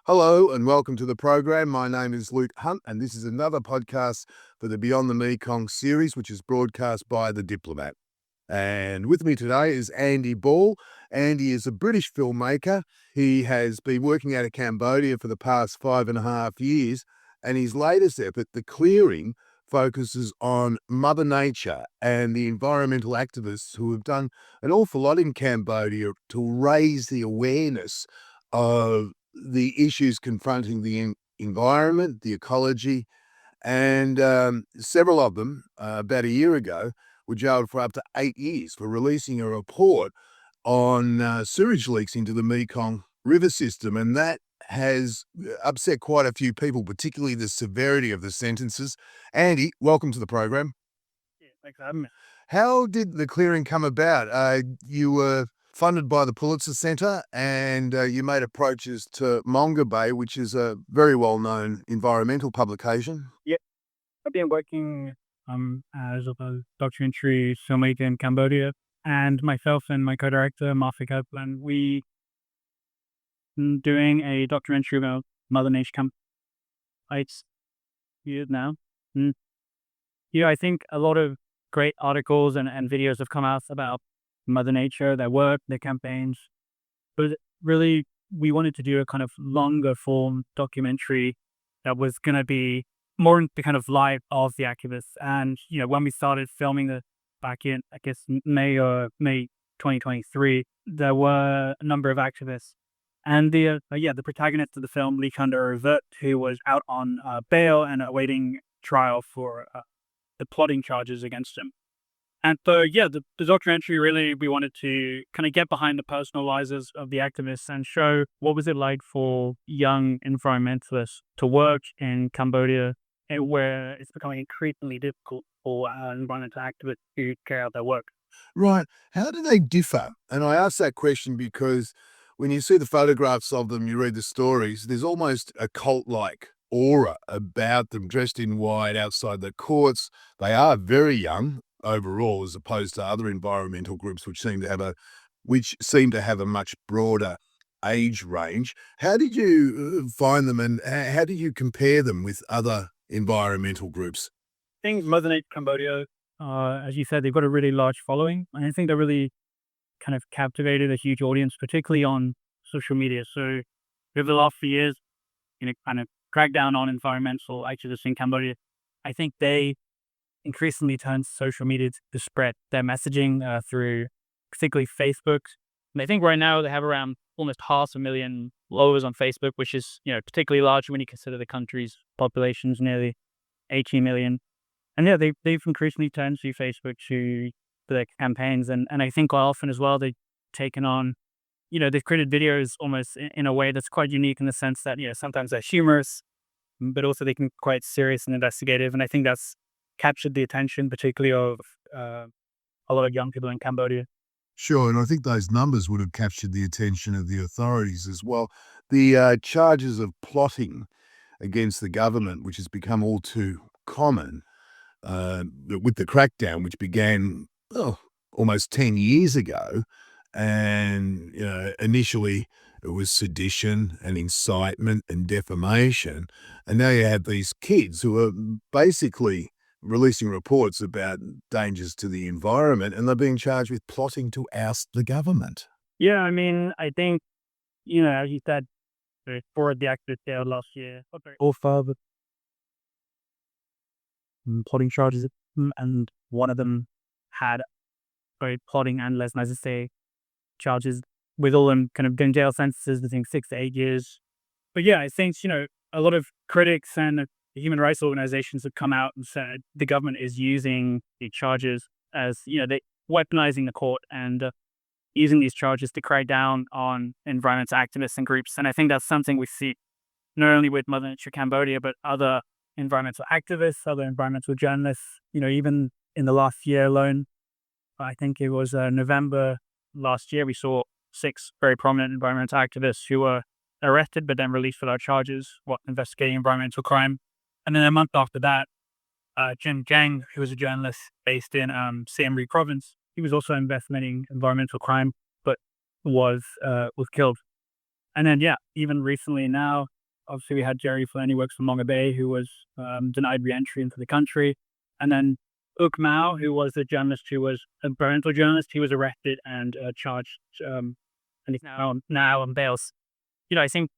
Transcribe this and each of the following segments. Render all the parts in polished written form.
Hello and welcome to the program. My name is Luke Hunt, and this is another podcast for the Beyond the Mekong series, which is broadcast by The Diplomat. And with me today is Andy Ball. Andy is a British filmmaker. He has been working out of Cambodia for the past 5.5 years, and his latest effort, The Clearing, focuses on Mother Nature and the environmental activists who have done an awful lot in Cambodia to raise the awareness of the issues confronting the environment, the ecology, and several of them, about a year ago, were jailed for up to 8 years for releasing a report on sewage leaks into the Mekong River system. And that has upset quite a few people, particularly the severity of the sentences. Andy, welcome to the program. Yeah, thanks for having me. How did the clearing come about? You were funded by the Pulitzer Centre, and you made approaches to Monga Bay, which is a very well-known environmental publication. Yeah, I've been working as a documentary filmmaker in Cambodia, and myself and my co-director Martha Copeland, we doing a documentary about Mother Nature Camp. It's years now. Mm. I think a lot of great articles and videos have come out about Mother Nature, their work, their campaigns, but really we wanted to do a kind of longer form documentary that was going to be more in the kind of life of the activists. And when we started filming the back in, I guess, May 2023, there were a number of activists, and the protagonist of the film, Lee Kunda Vert, who was out on bail and awaiting trial for the plotting charges against him. And so, the documentary, really, we wanted to kind of get behind the personal lives of the activists and show what was it like for young environmentalists to work in Cambodia, where it's becoming increasingly difficult for environmental activists to carry out their work. Right. How do they differ? And I ask that question because when you see the photographs of them, you read the stories, there's almost a cult-like aura about them, dressed in white outside the courts. They are very young overall, as opposed to other environmental groups which seem to have a much broader age range. How did you find them, and how do you compare them with other environmental groups? I think Mother Nature Cambodia, as you said, they've got a really large following, and I think they're really kind of captivated a huge audience, particularly on social media. So over the last few years, kind of crack down on environmental activists in Cambodia. I think they increasingly turn to social media to spread their messaging through particularly Facebook. And I think right now they have around almost 500,000 followers on Facebook, which is, particularly large when you consider the country's population is nearly 18 million. And yeah, they've increasingly turned to Facebook for their campaigns. And I think quite often as well, they've taken on, they've created videos almost in a way that's quite unique in the sense that, sometimes they're humorous, but also they can be quite serious and investigative. And I think that's captured the attention, particularly of a lot of young people in Cambodia. Sure, and I think those numbers would have captured the attention of the authorities as well. The charges of plotting against the government, which has become all too common with the crackdown, which began almost 10 years ago. And initially it was sedition and incitement and defamation. And now you have these kids who are basically releasing reports about dangers to the environment, and they're being charged with plotting to oust the government. Yeah, I mean, I think, as you said, for the activist there last year, all further plotting charges, and one of them had both plotting and less nice to say charges, with all them kind of getting jail sentences between 6 to 8 years. But yeah, I think, a lot of critics and the human rights organizations have come out and said the government is using the charges as, they weaponizing the court and using these charges to crack down on environmental activists and groups. And I think that's something we see not only with Mother Nature Cambodia, but other environmental activists, other environmental journalists, even in the last year alone. I think it was November last year, we saw 6 very prominent environmental activists who were arrested but then released without charges while investigating environmental crime. And then a month after that, Jim Jang, who was a journalist based in Siem Reap province, he was also investigating environmental crime, but was killed. And then, yeah, even recently now, obviously we had Jerry Flynn, he works for Monga Bay, who was denied re-entry into the country. And then Uk Mao, who was a journalist, who was a environmental journalist, he was arrested and charged, and he's now on bail. I think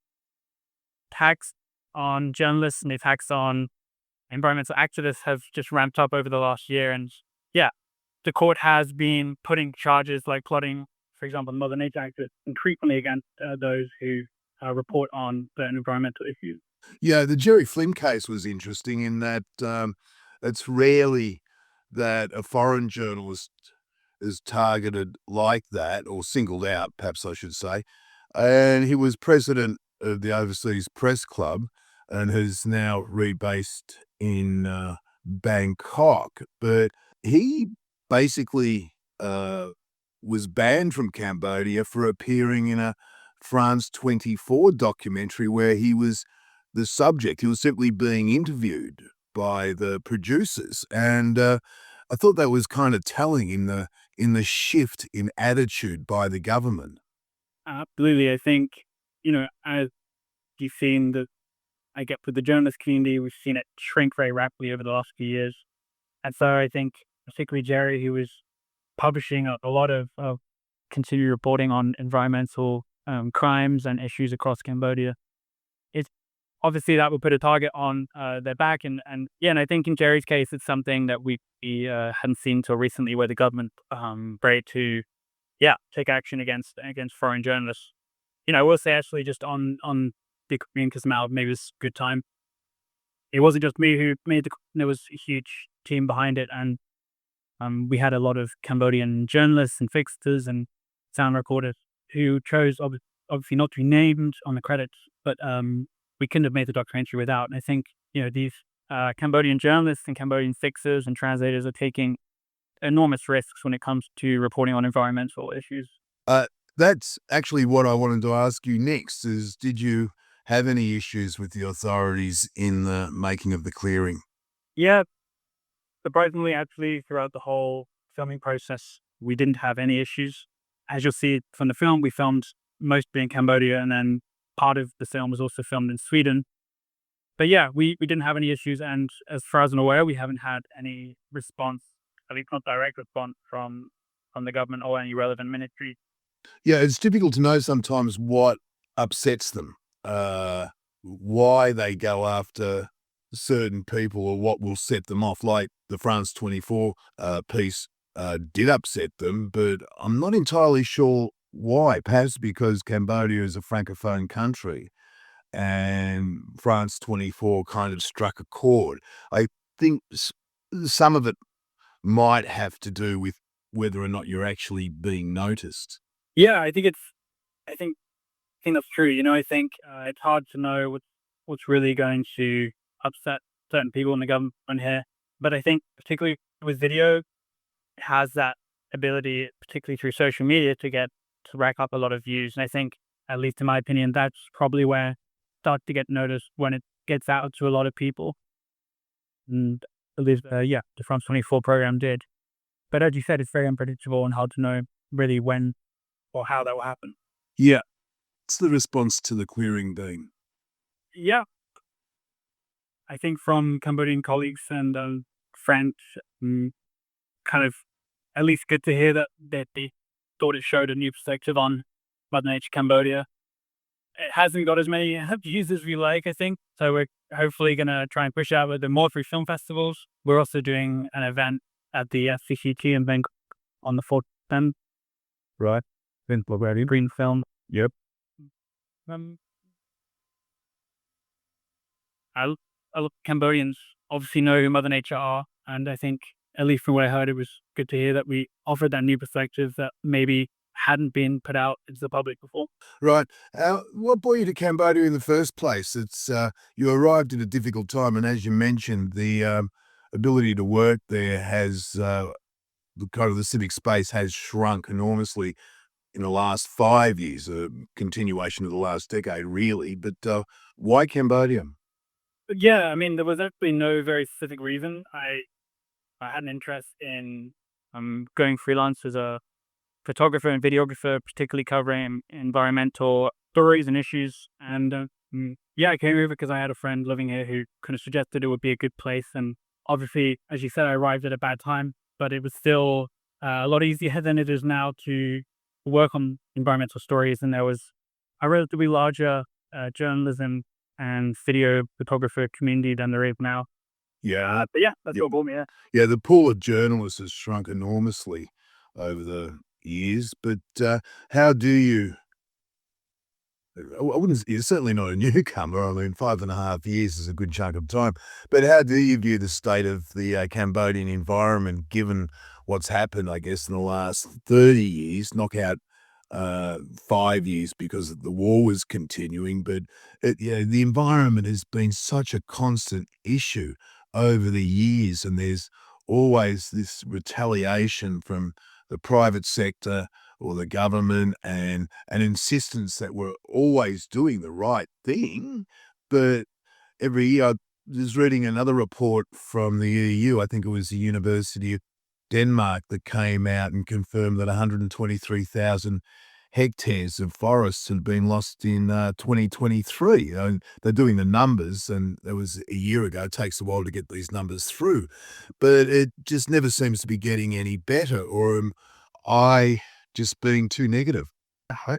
attacks on journalists and the attacks on environmental activists have just ramped up over the last year. And yeah, the court has been putting charges like plotting, for example, Mother Nature activists, and frequently against those who report on certain environmental issues. Yeah, the Jerry Flynn case was interesting in that it's rarely that a foreign journalist is targeted like that, or singled out, perhaps I should say. And he was president of the Overseas Press Club and has now rebased in Bangkok. But he basically was banned from Cambodia for appearing in a France 24 documentary where he was the subject. He was simply being interviewed by the producers. And I thought that was kind of telling in the shift in attitude by the government. Absolutely. I think, as you've seen I get with the journalist community, we've seen it shrink very rapidly over the last few years. And so I think, particularly Jerry, who was publishing a lot of continued reporting on environmental crimes and issues across Cambodia, it's obviously that would put a target on their back. And yeah, and I think in Jerry's case, it's something that we hadn't seen until recently, where the government ready to take action against foreign journalists. I will say actually just on the Korean Kismao, maybe it's a good time. It wasn't just me who made there was a huge team behind it, and we had a lot of Cambodian journalists and fixers and sound recorders who chose obviously not to be named on the credits, but we couldn't have made the documentary without. And I think these Cambodian journalists and Cambodian fixers and translators are taking enormous risks when it comes to reporting on environmental issues. That's actually what I wanted to ask you next is, did you have any issues with the authorities in the making of the clearing? Yeah, surprisingly, actually, throughout the whole filming process, we didn't have any issues. As you'll see from the film, we filmed mostly in Cambodia, and then part of the film was also filmed in Sweden. But yeah, we didn't have any issues, and as far as I'm aware, we haven't had any response, at least not direct response from the government or any relevant ministry. Yeah, it's difficult to know sometimes what upsets them, why they go after certain people or what will set them off. Like the France 24 piece did upset them, but I'm not entirely sure why. Perhaps because Cambodia is a francophone country and France 24 kind of struck a chord. I think some of it might have to do with whether or not you're actually being noticed. Yeah, I think that's true. I think it's hard to know what's really going to upset certain people in the government here. But I think particularly with video, it has that ability, particularly through social media, to rack up a lot of views. And I think, at least in my opinion, that's probably where it starts to get noticed when it gets out to a lot of people. And at least, the France 24 program did. But as you said, it's very unpredictable and hard to know really when or how that will happen. Yeah. What's the response to the clearing been? Yeah, I think from Cambodian colleagues and friends, kind of at least good to hear that they thought it showed a new perspective on Mother Nature Cambodia. It hasn't got as many views as we like, I think. So we're hopefully going to try and push out with the more through film festivals. We're also doing an event at the FCCT in Bangkok on the 4th of Right. Then Bulgarian. Green film. Yep. A lot of Cambodians obviously know who Mother Nature are, and I think, at least from what I heard, it was good to hear that we offered that new perspective that maybe hadn't been put out into the public before. Right. What brought you to Cambodia in the first place? It's you arrived at a difficult time, and as you mentioned, the ability to work there has the kind of the civic space has shrunk enormously in the last 5 years, a continuation of the last decade, really. But why Cambodia? But yeah, I mean, there was actually no very specific reason. I had an interest in going freelance as a photographer and videographer, particularly covering environmental stories and issues. And yeah, I came over because I had a friend living here who kind of suggested it would be a good place. And obviously, as you said, I arrived at a bad time, but it was still a lot easier than it is now to work on environmental stories. And there was a relatively larger journalism and video photographer community than there is now. Yeah. But yeah, that's Yep. what brought me here. Yeah, the pool of journalists has shrunk enormously over the years, but, how do you I wouldn't you're certainly not a newcomer. I mean, 5.5 years is a good chunk of time. But how do you view the state of the, Cambodian environment given what's happened, I guess, in the last 30 years? Knock out, 5 years because the war was continuing, but the environment has been such a constant issue over the years, and there's always this retaliation from the private sector or the government and an insistence that we're always doing the right thing. But every year, I was reading another report from the EU, I think it was the University of Denmark, that came out and confirmed that 123,000 hectares of forests had been lost in 2023. They're doing the numbers, and that was a year ago. It takes a while to get these numbers through, but it just never seems to be getting any better. Or am I just being too negative? I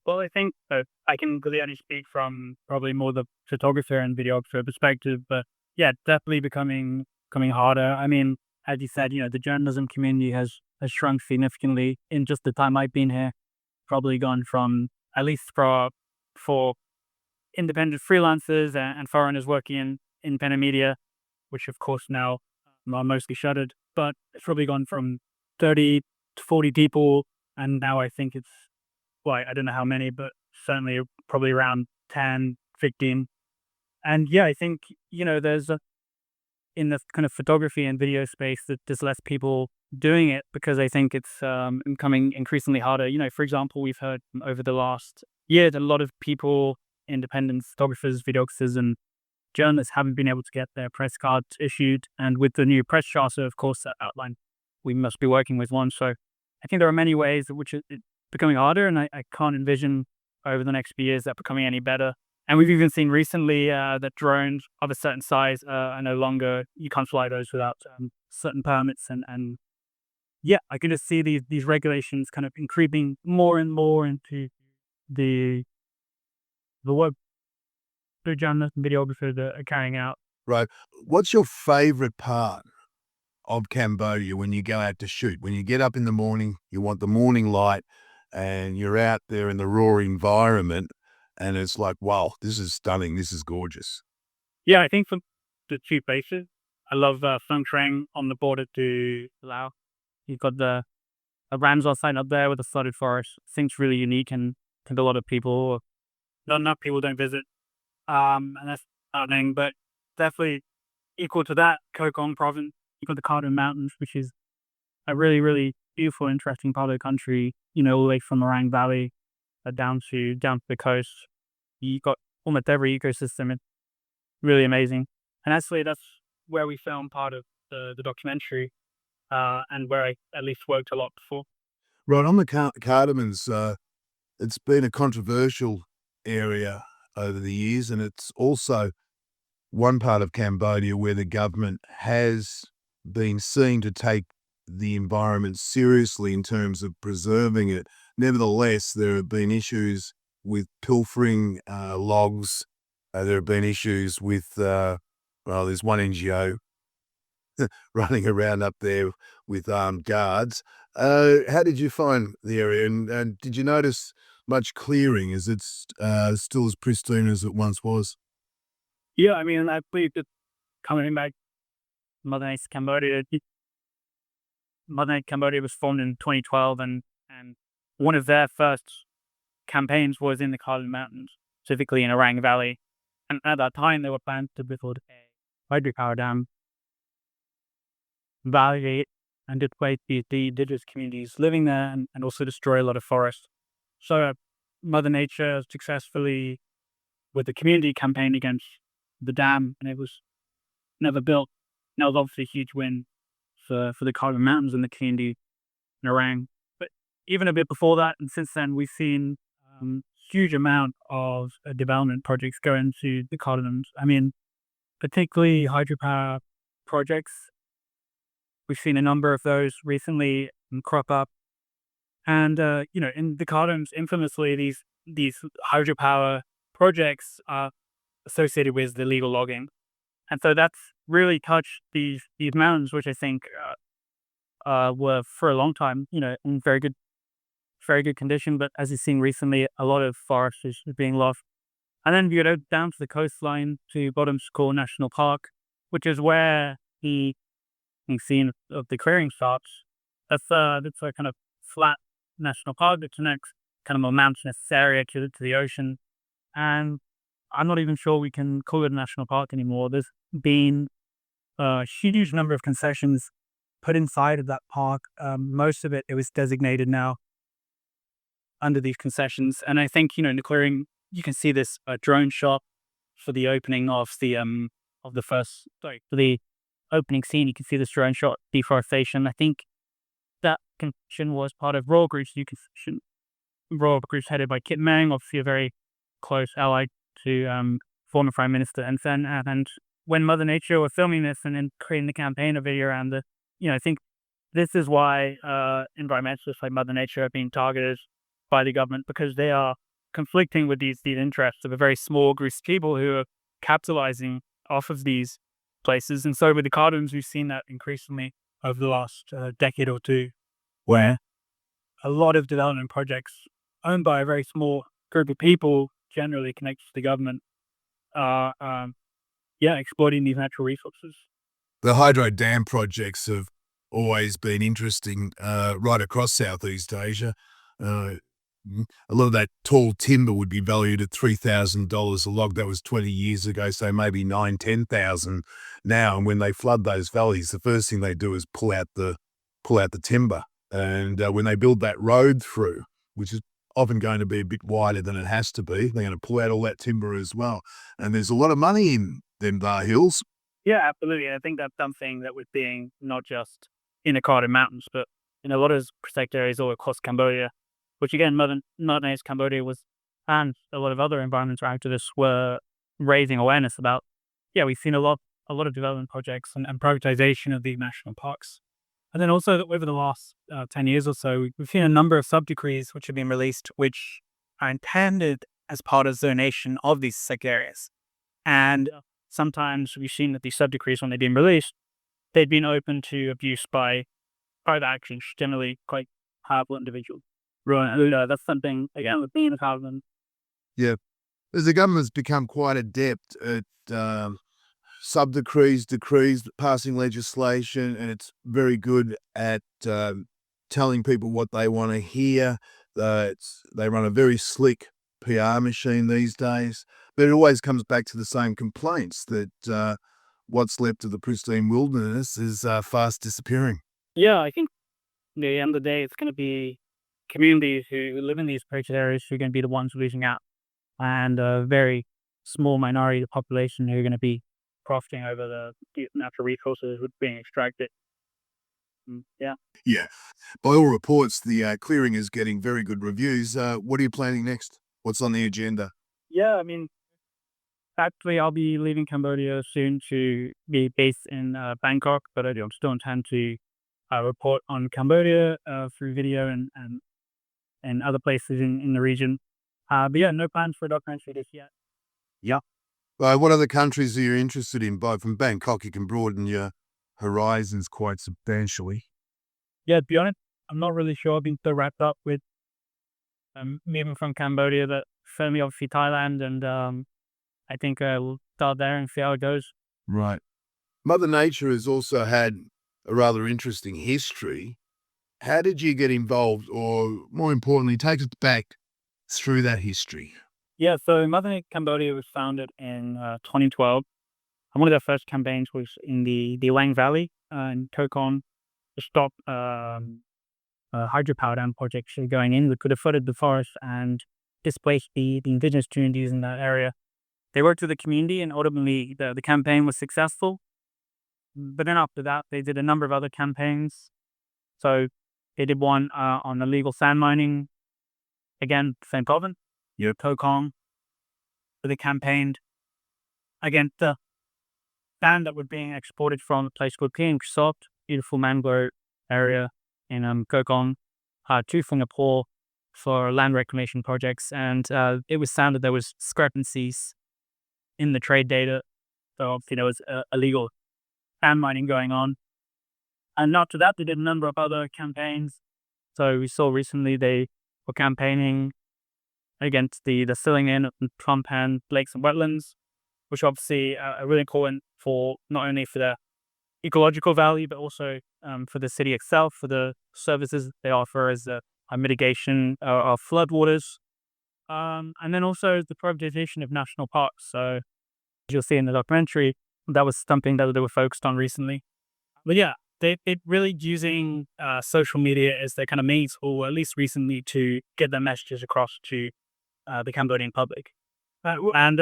Well, I think I can really only speak from probably more the photographer and videographer perspective, but yeah, definitely becoming harder. I mean, as you said, the journalism community has shrunk significantly in just the time I've been here. Probably gone from, at least for independent freelancers and foreigners working in independent media, which of course now are mostly shuttered. But it's probably gone from 30 to 40 people, and now I think it's, well, I don't know how many, but certainly probably around 10, 15. And yeah, I think, there's in the kind of photography and video space that there's less people doing it because I think it's becoming increasingly harder. For example, we've heard over the last year that a lot of people, independent photographers, videographers, and journalists haven't been able to get their press cards issued. And with the new press charter, of course, that outline, we must be working with one. So I think there are many ways in which it's becoming harder, and I can't envision over the next few years that becoming any better. And we've even seen recently that drones of a certain size are no longer, you can't fly those without certain permits. And yeah, I can just see these regulations kind of creeping more and more into the work the journalists and videographers are carrying out. Right. What's your favorite part of Cambodia when you go out to shoot? When you get up in the morning, you want the morning light, and you're out there in the raw environment, and it's like, wow, this is stunning. This is gorgeous. Yeah, I think for the two places, I love Phnom Trang on the border to Laos. You've got the a Ramsar site up there with a flooded forest. Seems really unique, and I think a lot of people, not enough people don't visit. And that's happening, but definitely equal to that, Kokong province. You've got the Cardin Mountains, which is a really, really beautiful, interesting part of the country, all the way from Orang Valley down to the coast. You got almost every ecosystem. It's really amazing. And actually, that's where we filmed part of the documentary, and where I at least worked a lot before. Right. On the Cardamons, it's been a controversial area over the years, and it's also one part of Cambodia where the government has been seen to take the environment seriously in terms of preserving it. Nevertheless, there have been issues with pilfering logs. There have been issues with, there's one NGO running around up there with armed guards. How did you find the area, and did you notice much clearing? Is it still as pristine as it once was? Yeah, I mean, I believe that coming back, Mother Nature Cambodia, Mother Nature Cambodia was formed in 2012, and one of their first campaigns was in the Cardin Mountains, specifically in Orang Valley. And at that time, they were planning to build a hydropower dam, validate and displace the indigenous communities living there, and also destroy a lot of forest. So Mother Nature successfully, with the community campaign against the dam, and it was never built. And that was obviously a huge win for the Cardin Mountains and the community in Orang. But even a bit before that, and since then, we've seen huge amount of development projects go into the cardamoms. I mean, particularly hydropower projects. We've seen a number of those recently crop up. And, in the cardamoms, infamously, these hydropower projects are associated with the illegal logging. And so that's really touched these mountains, which I think were for a long time, in very good condition. But as you've seen recently, a lot of forest is being lost. And then you go down to the coastline to Bottom Score National Park, which is where the scene of the clearing starts. That's a kind of flat national park that connects kind of a mountainous area to the ocean. And I'm not even sure we can call it a national park anymore. There's been a huge number of concessions put inside of that park. Most of it was designated now under these concessions. And I think, in the clearing, you can see this drone shot for the opening of for the opening scene. You can see this drone shot, deforestation. I think that concession was part of Royal Group's new concession. Royal Group's headed by Kit Meng, obviously a very close ally to former Prime Minister Hun Sen. And when Mother Nature were filming this and then creating the campaign of video around I think this is why environmentalists like Mother Nature are being targeted by the government, because they are conflicting with these interests of a very small group of people who are capitalizing off of these places. And so with the cardamoms, we've seen that increasingly over the last decade or two, where a lot of development projects owned by a very small group of people, generally connected to the government, are exploiting these natural resources. The hydro dam projects have always been interesting right across Southeast Asia. A lot of that tall timber would be valued at $3,000 a log. That was 20 years ago, so maybe 9,000-10,000 now. And when they flood those valleys, the first thing they do is pull out the timber. And when they build that road through, which is often going to be a bit wider than it has to be, they're going to pull out all that timber as well. And there's a lot of money in them hills. Yeah, absolutely. And I think that's something that we're seeing not just in the Cardin Mountains, but in a lot of protected areas all across Cambodia, which again, Mother Nature Cambodia and a lot of other environmental activists were raising awareness about. Yeah, we've seen a lot of development projects and privatization of the national parks. And then also over the last 10 years or so, we've seen a number of sub-decrees which have been released, which are intended as part of zonation of these protected areas. And sometimes we've seen that these sub-decrees, when they've been released, they've been open to abuse by private actions, generally quite powerful individuals. Right, and that's something, again, with being a government. Yeah. As the government's become quite adept at sub-decrees, decrees, passing legislation, and it's very good at telling people what they want to hear. They run a very slick PR machine these days, but it always comes back to the same complaints that what's left of the pristine wilderness is fast disappearing. Yeah, I think at the end of the day, it's going to be communities who live in these protected areas who are going to be the ones losing out, and a very small minority of the population who are going to be profiting over the natural resources being extracted. Yeah. Yeah. By all reports, the clearing is getting very good reviews. What are you planning next? What's on the agenda? Yeah, I mean, actually, I'll be leaving Cambodia soon to be based in Bangkok, but I still intend to report on Cambodia through video and other places in the region. But yeah, no plans for a documentary just yet. Yeah. What other countries are you interested in? From Bangkok, you can broaden your horizons quite substantially. Yeah, to be honest, I'm not really sure. I've been so wrapped up with moving from Cambodia that firmly, obviously, Thailand, and I think we'll start there and see how it goes. Right. Mother Nature has also had a rather interesting history. How did you get involved, or more importantly, take us back through that history? Yeah, so Mother Nature Cambodia was founded in 2012. And one of their first campaigns was in the Lang Valley in Kokon to stop hydropower dam projects going in that could have flooded the forest and displaced the indigenous communities in that area. They worked with the community, and ultimately the campaign was successful. But then after that, they did a number of other campaigns. So they did one on illegal sand mining, again, same province. Kokong, where they campaigned against the land that were being exported from a place called King Sot, beautiful mangrove area in Kokong, to Singapore for land reclamation projects. And it was found that there was discrepancies in the trade data. So obviously there was illegal sand mining going on. And after that, they did a number of other campaigns. So we saw recently they were campaigning against the filling in of Trumpan lakes and wetlands, which obviously are really important for not only for the ecological value, but also for the city itself, for the services they offer as a mitigation of floodwaters. And then also the privatization of national parks. So as you'll see in the documentary, that was something that they were focused on recently. But yeah, they're really using social media as their kind of main tool, at least recently, to get their messages across to the Cambodian public. And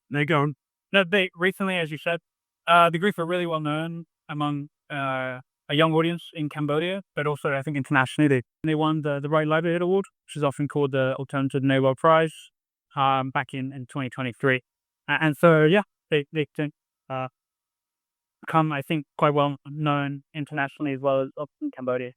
they go. No, they recently, as you said, the group are really well known among a young audience in Cambodia, but also I think internationally. They won the Right Livelihood Award, which is often called the Alternative Nobel Prize, back in 2023. And so yeah, they can become, I think, quite well known internationally as well as up in Cambodia.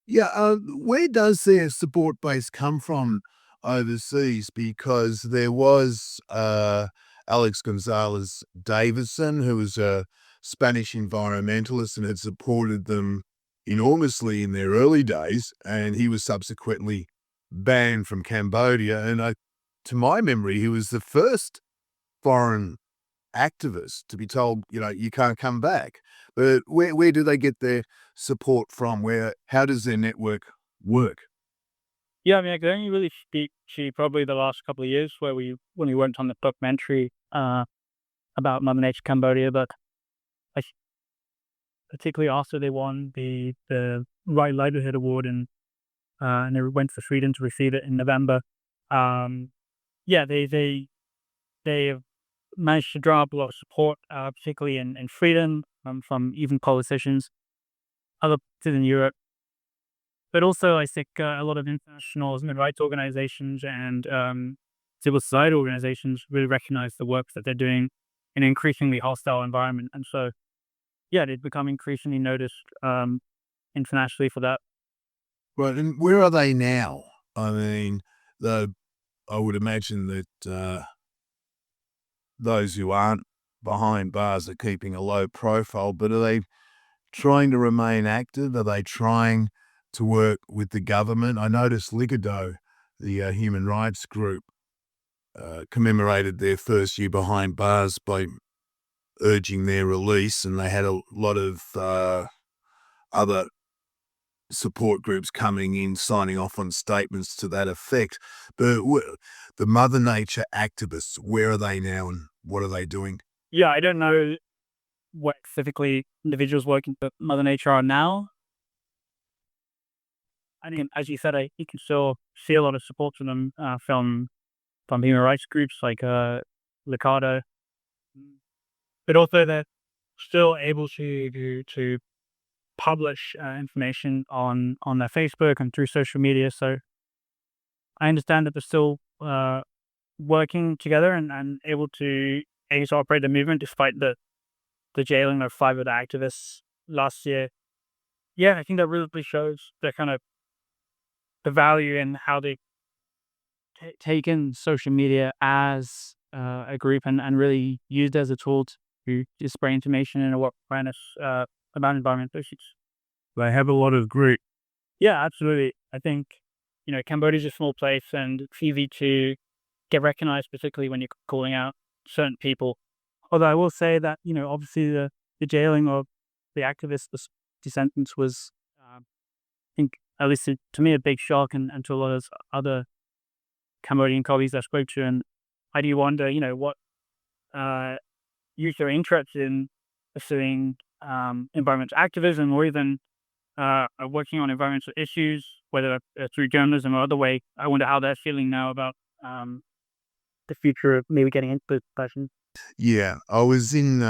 Yeah, where does their support base come from overseas? Because there was Alex Gonzalez Davison, who was a Spanish environmentalist and had supported them enormously in their early days, and he was subsequently banned from Cambodia. And to my memory, he was the first foreign activists to be told, you can't come back. But where do they get their support from? How does their network work? Yeah, I mean, I can only really speak to probably the last couple of years when we went on the documentary about Mother Nature Cambodia, but I, particularly after they won the Right Livelihood Award and they went for Sweden to receive it in November. Yeah, they have managed to draw up a lot of support, particularly in freedom from even politicians, other places in Europe, but also I think a lot of international human rights organizations and civil society organizations really recognize the work that they're doing in an increasingly hostile environment. And so, yeah, they've become increasingly noticed internationally for that. Right, and where are they now? I mean, I would imagine that those who aren't behind bars are keeping a low profile, but are they trying to remain active? Are they trying to work with the government? I noticed Ligadow, the human rights group, commemorated their first year behind bars by urging their release, and they had a lot of other support groups coming in, signing off on statements to that effect. But the Mother Nature activists, where are they now and what are they doing? Yeah, I don't know what specifically individuals working for Mother Nature are now. I mean, as you said, you can still see a lot of support from them from human rights groups like Licardo, but also they're still able to publish information on their Facebook and through social media. So I understand that they're still working together and able to, I guess, operate the movement despite the jailing of 5 of the activists last year. Yeah, I think that really shows the kind of the value in how they taken social media as a group and really used as a tool to spread information and awareness about environmental issues. They have a lot of group. Yeah, absolutely. I think, Cambodia's a small place and it's easy to get recognized, particularly when you're calling out certain people. Although I will say that, obviously the jailing of the activists, the sentence was, I think, at least to me, a big shock and to a lot of other Cambodian colleagues I spoke to. And I do wonder, what youth are interested in pursuing environmental activism or even are working on environmental issues, whether through journalism or other way. I wonder how they're feeling now about the future of maybe getting into this profession. Yeah, I was in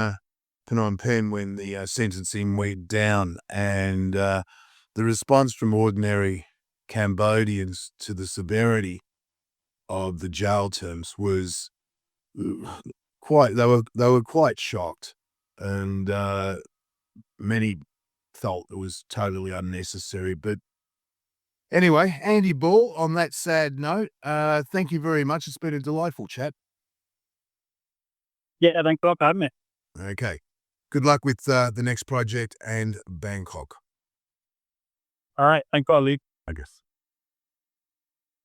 Phnom Penh when the sentencing went down, and the response from ordinary Cambodians to the severity of the jail terms was quite. They were quite shocked, and many felt it was totally unnecessary. But anyway, Andy Ball, on that sad note, thank you very much. It's been a delightful chat. Yeah, thanks a lot for having me. Okay. Good luck with the next project and Bangkok, All right, thanks a lot, Luke. I guess.